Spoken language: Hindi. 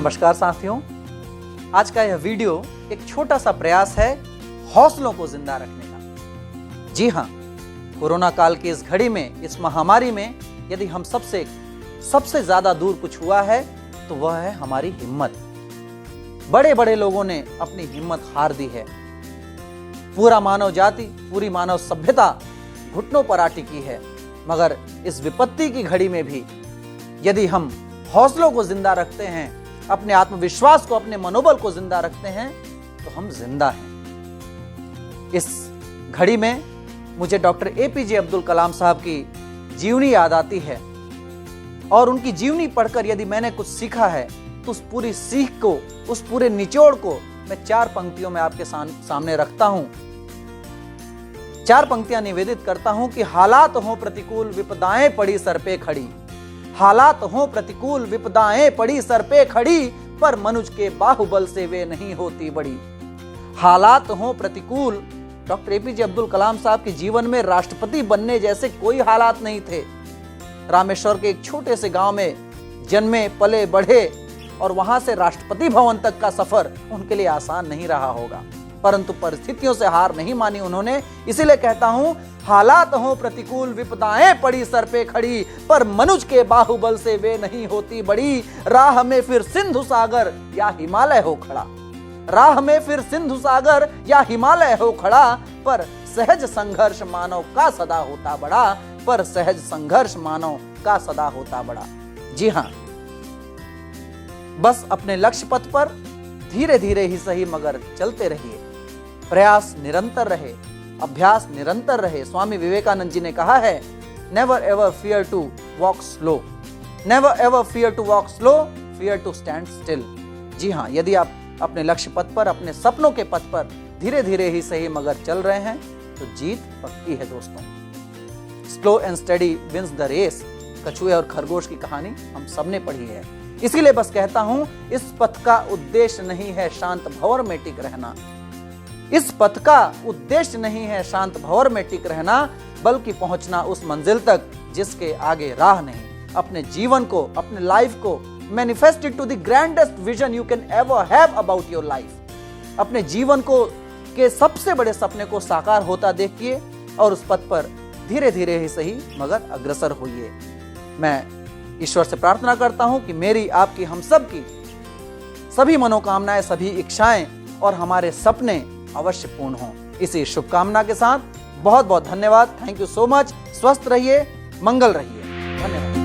नमस्कार साथियों, आज का यह वीडियो एक छोटा सा प्रयास है हौसलों को जिंदा रखने का। जी हाँ, कोरोना काल की इस घड़ी में, इस महामारी में यदि हम सबसे ज्यादा दूर कुछ हुआ है तो वह है हमारी हिम्मत। बड़े बड़े लोगों ने अपनी हिम्मत हार दी है। पूरा मानव जाति, पूरी मानव सभ्यता घुटनों पर आ टिकी है। मगर इस विपत्ति की घड़ी में भी यदि हम हौसलों को जिंदा रखते हैं, अपने आत्मविश्वास को, अपने मनोबल को जिंदा रखते हैं, तो हम जिंदा हैं। इस घड़ी में मुझे डॉक्टर एपीजे अब्दुल कलाम साहब की जीवनी याद आती है और उनकी जीवनी पढ़कर यदि मैंने कुछ सीखा है तो उस पूरी सीख को, उस पूरे निचोड़ को मैं 4 पंक्तियों में आपके सामने रखता हूं। 4 पंक्तियां निवेदित करता हूं कि हालात हो प्रतिकूल, विपदाएं पड़ी सर पे खड़ी। हालात हो प्रतिकूल, विपदाएं पड़ी सर पे खड़ी, पर मनुज के बाहुबल से वे नहीं होती बड़ी। हालात हो प्रतिकूल। डॉक्टर एपीजे अब्दुल कलाम साहब के जीवन में राष्ट्रपति बनने जैसे कोई हालात नहीं थे। रामेश्वर के एक छोटे से गांव में जन्मे, पले, बढ़े और वहां से राष्ट्रपति भवन तक का सफर उनके लिए आसान नहीं रहा होगा, परंतु परिस्थितियों से हार नहीं मानी उन्होंने। इसीलिए कहता हूं, हालात हो प्रतिकूल, विपदाएं पड़ी सर पे खड़ी, पर मनुज के बाहुबल से वे नहीं होती बड़ी। राह में फिर सिंधु सागर या हिमालय हो खड़ा। राह में फिर सिंधु सागर या हिमालय हो खड़ा, पर सहज संघर्ष मानव का सदा होता बड़ा। पर सहज संघर्ष मानव का सदा होता बड़ा। जी हां, बस अपने लक्ष्य पथ पर धीरे धीरे ही सही मगर चलते रहिए। प्रयास निरंतर रहे, अभ्यास निरंतर रहे। स्वामी विवेकानंद जी ने कहा है, never ever fear to walk slow, never ever fear to walk slow, fear to stand still. जी हाँ, यदि आप अपने लक्ष्य पथ पर, अपने सपनों के पथ पर धीरे धीरे ही सही मगर चल रहे हैं तो जीत पक्की है दोस्तों। Slow and study wins the race. कछुए और खरगोश की कहानी हम सबने पढ़ी है। इसीलिए बस कहता हूं, इस पथ का उद्देश्य नहीं है शांत भंवर में टिक रहना। इस पथ का उद्देश्य नहीं है शांत भंवर में टिक रहना, बल्कि पहुंचना उस मंजिल तक जिसके आगे राह नहीं। अपने जीवन को, अपने लाइफ को manifest it to the grandest vision you can ever have about your life. अपने जीवन को के सबसे बड़े सपने को साकार होता देखिए और उस पथ पर धीरे धीरे ही सही मगर अग्रसर होइए। मैं ईश्वर से प्रार्थना करता हूं कि मेरी, आपकी, हम सब की सभी मनोकामनाएं, सभी इच्छाएं और हमारे सपने अवश्य पूर्ण हों। इसी शुभकामना के साथ बहुत बहुत धन्यवाद। Thank you so much. स्वस्थ रहिए, मंगल रहिए। धन्यवाद।